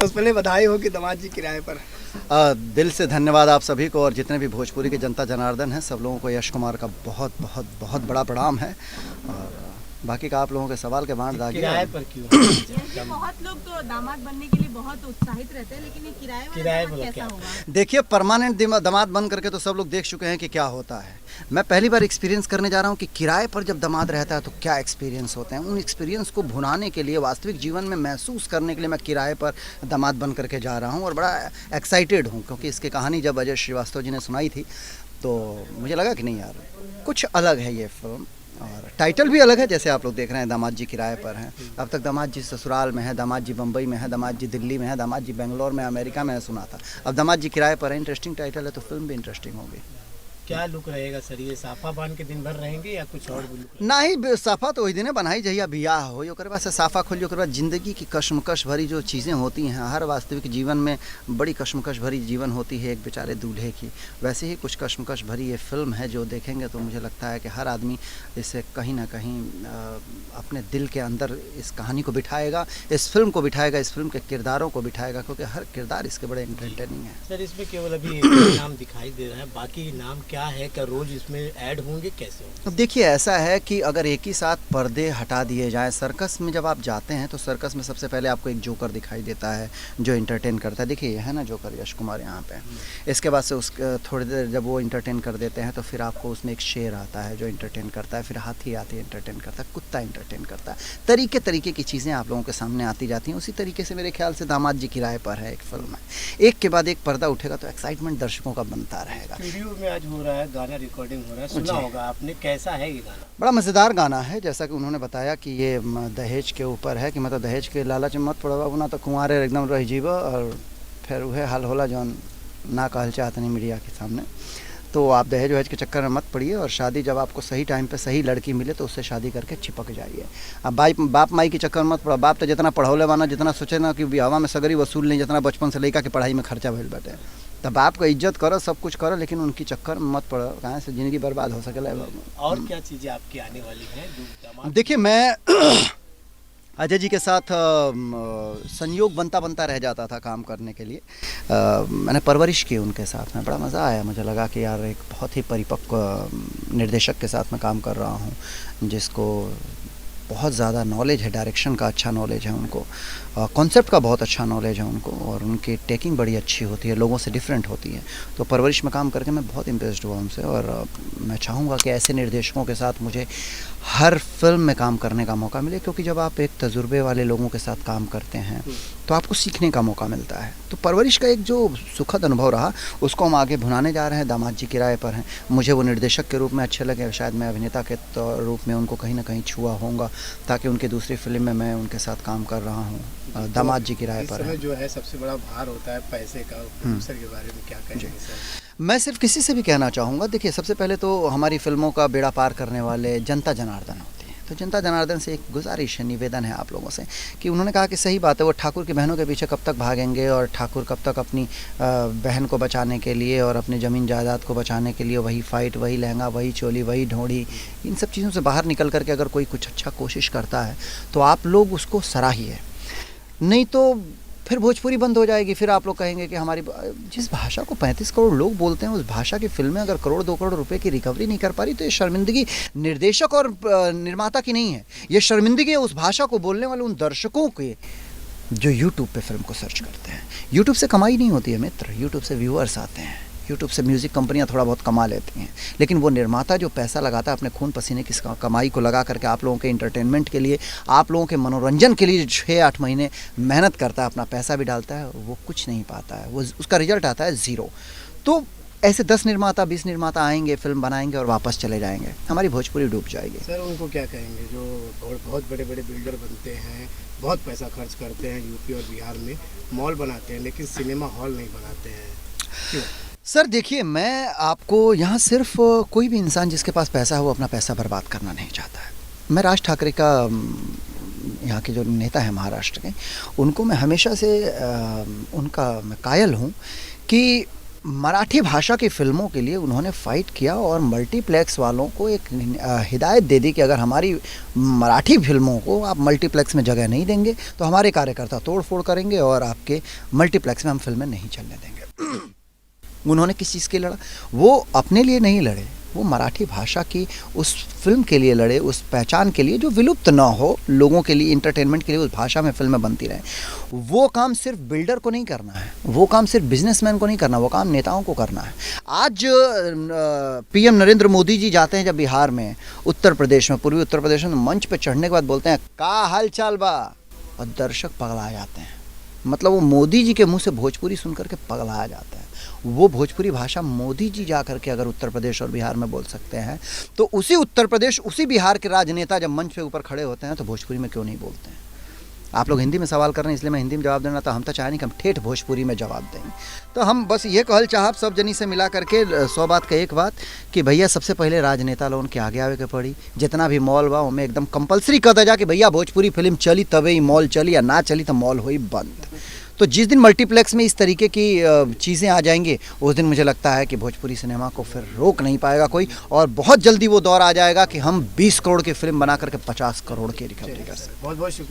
सबसे पहले बधाई हो कि दामाद जी किराए पर। दिल से धन्यवाद आप सभी को, और जितने भी भोजपुरी के जनता जनार्दन हैं सब लोगों को यश कुमार का बहुत बहुत बहुत बड़ा प्रणाम है। और बाकी का आप लोगों के सवाल के बांट दागिए। किराए पर क्यों? ये बहुत लोग तो दामाद बनने के लिए बहुत उत्साहित रहते हैं, लेकिन ये किराए वाला दामाद कैसा होगा? देखिए, परमानेंट दामाद बन करके तो सब लोग देख चुके हैं कि क्या होता है। मैं पहली बार एक्सपीरियंस करने जा रहा हूँ कि किराए पर जब दामाद रहता है तो क्या एक्सपीरियंस होते हैं। उन एक्सपीरियंस को भुनाने के लिए, वास्तविक जीवन में महसूस करने के लिए मैं किराए पर दामाद बन करके जा रहा हूँ, और बड़ा एक्साइटेड हूँ क्योंकि इसकी कहानी जब अजय श्रीवास्तव जी ने सुनाई थी तो मुझे लगा कि नहीं यार, कुछ अलग है ये फिल्म। और टाइटल भी अलग है, जैसे आप लोग देख रहे हैं दामाद जी किराए पर हैं। अब तक दामाद जी ससुराल में है, दामाद जी बम्बई में है, दामाद जी दिल्ली में है, दामाद जी बेंगलोर में, अमेरिका में है, सुना था। अब दामाद जी किराए पर है। इंटरेस्टिंग टाइटल है तो फिल्म भी इंटरेस्टिंग होगी। क्या लुक रहेगा सर? ये साफा बांध के दिन भर रहेंगे या कुछ और भी लुक? ना ही साफा तो वही दिन बनाई जहिया बियाह हो, ओकर बाद से साफा खोलिए, ओकर बाद जिंदगी की कश्मकश भरी जो चीज़ें होती हैं, हर वास्तविक जीवन में बड़ी कश्मकश भरी जीवन होती है एक बेचारे दूल्हे की। वैसे ही कुछ कश्मकश भरी ये फिल्म है जो देखेंगे तो मुझे लगता है कि हर आदमी इसे कहीं ना कहीं अपने दिल के अंदर इस कहानी को बिठाएगा, इस फिल्म को बिठाएगा, इस फिल्म के किरदारों को बिठाएगा, क्योंकि हर किरदार इसके बड़े एंटरटेनिंग है। सर इसमें केवल अभी एक ही नाम दिखाई दे रहा है, बाकी नाम क्या है? क्या रोज इसमें ऐड होंगे? कैसे होंगे? अब देखिए, ऐसा है कि अगर एक ही साथ पर्दे हटा दिए जाएं, सर्कस में जब आप जाते हैं तो सर्कस में सबसे पहले आपको एक जोकर दिखाई देता है जो इंटरटेन करता है। देखिए ये है ना जोकर, यश कुमार यहाँ पे। इसके बाद से उस थोड़ी देर जब वो इंटरटेन कर देते हैं तो फिर आपको उसमें एक शेर आता है जो इंटरटेन करता है, फिर हाथी आती है इंटरटेन करता है, कुत्ता इंटरटेन करता है। तरीके तरीके की चीज़ें आप लोगों के सामने आती जाती हैं। उसी तरीके से मेरे ख्याल से दामाद जी किराए पर है एक फिल्म है। एक के बाद एक पर्दा उठेगा तो एक्साइटमेंट दर्शकों का बनता रहेगा। स्टूडियो में आज हो रहा है, गाना रिकॉर्डिंग हो रहा है, सुना होगा आपने, कैसा है ये गाना? बड़ा मज़ेदार गाना है। जैसा कि उन्होंने बताया कि ये दहेज के ऊपर है, कि मतलब दहेज के लालच में मत पड़वा, ना तो कुंवारे एकदम रह जीवा, और फिर वह हाल होला जौन ना कहल चाहते नहीं मीडिया के सामने। तो आप दहेज वहेज के चक्कर में मत पड़िए, और शादी जब आपको सही टाइम पे सही लड़की मिले तो उससे शादी करके चिपक जाइए। अब बाप माई के चक्कर में मत पड़ा। बाप तो जितना पढ़ौले वाना, जितना सोचे ना कि हवा में सगरी वसूल नहीं, जितना बचपन से लड़का की पढ़ाई में खर्चा भइल बाटे, तब बाप को इज्जत करो, सब कुछ करो, लेकिन उनकी चक्कर में मत पड़ो, कहाँ से ज़िंदगी बर्बाद हो सकेला। और क्या चीज़ें आपकी आने वाली हैं? देखिए, मैं अजय जी के साथ संयोग बनता रह जाता था काम करने के लिए। मैंने परवरिश की उनके साथ में, बड़ा मज़ा आया। मुझे लगा कि यार एक बहुत ही परिपक्व निर्देशक के साथ मैं काम कर रहा हूँ, जिसको बहुत ज़्यादा नॉलेज है, डायरेक्शन का अच्छा नॉलेज है उनको, कॉन्सेप्ट का बहुत अच्छा नॉलेज है उनको, और उनकी टेकिंग बड़ी अच्छी होती है, लोगों से डिफरेंट होती है। तो परवरिश में काम करके मैं बहुत इम्प्रेस्ड हुआ उनसे, और मैं चाहूँगा कि ऐसे निर्देशकों के साथ मुझे हर फिल्म में काम करने का मौका मिले, क्योंकि जब आप एक तजुर्बे वाले लोगों के साथ काम करते हैं तो आपको सीखने का मौका मिलता है। तो परवरिश का एक जो सुखद अनुभव रहा उसको हम आगे भुनाने जा रहे हैं। दामाद जी किराए पर हैं, मुझे वो निर्देशक के रूप में अच्छे लगे, शायद मैं अभिनेता के रूप में उनको कहीं ना कहीं छुआ होऊंगा, ताकि उनकी दूसरी फिल्म में मैं उनके साथ काम कर रहा हूँ। दामाद जी किराए पर है। जो है सबसे बड़ा भार होता है पैसे का, प्रोड्यूसर के बारे में क्या कहेंगे सर? मैं सिर्फ किसी से भी कहना चाहूँगा, देखिए सबसे पहले तो हमारी फिल्मों का बेड़ा पार करने वाले जनता जनार्दन होते हैं। तो जनता जनार्दन से एक गुजारिश है, निवेदन है आप लोगों से, कि उन्होंने कहा कि सही बात है, वो ठाकुर की बहनों के पीछे कब तक भागेंगे, और ठाकुर कब तक अपनी बहन को बचाने के लिए और अपनी ज़मीन जायदाद को बचाने के लिए वही फाइट, वही लहंगा, वही चोली, वही ढोड़ी, इन सब चीज़ों से बाहर निकल करके अगर कोई कुछ अच्छा कोशिश करता है तो आप लोग उसको सराहिए, नहीं तो फिर भोजपुरी बंद हो जाएगी। फिर आप लोग कहेंगे कि हमारी जिस भाषा को 35 करोड़ लोग बोलते हैं, उस भाषा की फिल्में अगर करोड़ 2 करोड़ रुपए की रिकवरी नहीं कर पा रही, तो ये शर्मिंदगी निर्देशक और निर्माता की नहीं है, ये शर्मिंदगी है उस भाषा को बोलने वाले उन दर्शकों के जो यूट्यूब पे फिल्म को सर्च करते हैं। यूट्यूब से कमाई नहीं होती है मित्र, यूट्यूब से व्यूअर्स आते हैं, यूट्यूब से म्यूज़िक कंपनियां थोड़ा बहुत कमा लेती हैं, लेकिन वो निर्माता जो पैसा लगाता है अपने खून पसीने की कमाई को लगा करके आप लोगों के इंटरटेनमेंट के लिए, आप लोगों के मनोरंजन के लिए 6-8 महीने मेहनत करता है, अपना पैसा भी डालता है, वो कुछ नहीं पाता है, वो उसका रिजल्ट आता है ज़ीरो। तो ऐसे 10 निर्माता 20 निर्माता आएंगे, फिल्म बनाएंगे और वापस चले जाएंगे, हमारी भोजपुरी डूब जाएगी। सर उनको क्या कहेंगे जो बहुत बड़े बड़े बिल्डर बनते हैं, बहुत पैसा खर्च करते हैं, यूपी और बिहार में मॉल बनाते हैं, लेकिन सिनेमा हॉल नहीं बनाते हैं, क्यों? सर देखिए, मैं आपको यहाँ सिर्फ कोई भी इंसान जिसके पास पैसा है वो अपना पैसा बर्बाद करना नहीं चाहता है। मैं राज ठाकरे का, यहाँ के जो नेता है महाराष्ट्र के, उनको मैं हमेशा से उनका मैं कायल हूँ कि मराठी भाषा की फ़िल्मों के लिए उन्होंने फ़ाइट किया और मल्टीप्लेक्स वालों को एक हिदायत दे दी कि अगर हमारी मराठी फिल्मों को आप मल्टीप्लेक्स में जगह नहीं देंगे तो हमारे कार्यकर्ता तोड़ फोड़ करेंगे और आपके मल्टीप्लेक्स में हम फिल्में नहीं चलने देंगे। उन्होंने किस चीज़ के लड़ा? वो अपने लिए नहीं लड़े, वो मराठी भाषा की उस फिल्म के लिए लड़े, उस पहचान के लिए जो विलुप्त ना हो, लोगों के लिए इंटरटेनमेंट के लिए उस भाषा में फिल्में बनती रहें। वो काम सिर्फ बिल्डर को नहीं करना है, वो काम सिर्फ बिजनेसमैन को नहीं करना, वो काम नेताओं को करना है। आज पीएम नरेंद्र मोदी जी जाते हैं जब बिहार में, उत्तर प्रदेश में, पूर्वी उत्तर प्रदेश में, मंच पे चढ़ने के बाद बोलते हैं का हाल चाल बा, और दर्शक पगला जाते हैं। मतलब वो मोदी जी के मुंह से भोजपुरी सुन करके पगला जाते हैं। वो भोजपुरी भाषा मोदी जी जा करके अगर उत्तर प्रदेश और बिहार में बोल सकते हैं तो उसी उत्तर प्रदेश, उसी बिहार के राजनेता जब मंच पे ऊपर खड़े होते हैं तो भोजपुरी में क्यों नहीं बोलते हैं? आप लोग हिंदी में सवाल कर रहे हैं इसलिए मैं हिंदी में जवाब देना, तो हम तो चाहे नहीं कि हम ठेठ भोजपुरी में जवाब देंगे। तो हम बस ये कहल चाहब सब जनी से मिला करके 100 बात का एक बात कि भैया सबसे पहले राजनेता लोगन के आगे आवे के पड़ी। जितना भी मॉल बा उनमें एकदम कंपलसरी कर दे जा कि भैया भोजपुरी फिल्म चली तबे ही मॉल चली, या ना चली तो मॉल हुई बंद। तो जिस दिन मल्टीप्लेक्स में इस तरीके की चीज़ें आ जाएंगी उस दिन मुझे लगता है कि भोजपुरी सिनेमा को फिर रोक नहीं पाएगा कोई, और बहुत जल्दी वो दौर आ जाएगा कि हम 20 करोड़ की फिल्म बना करके 50 करोड़ की रिकवरी कर सकते हैं। बहुत बहुत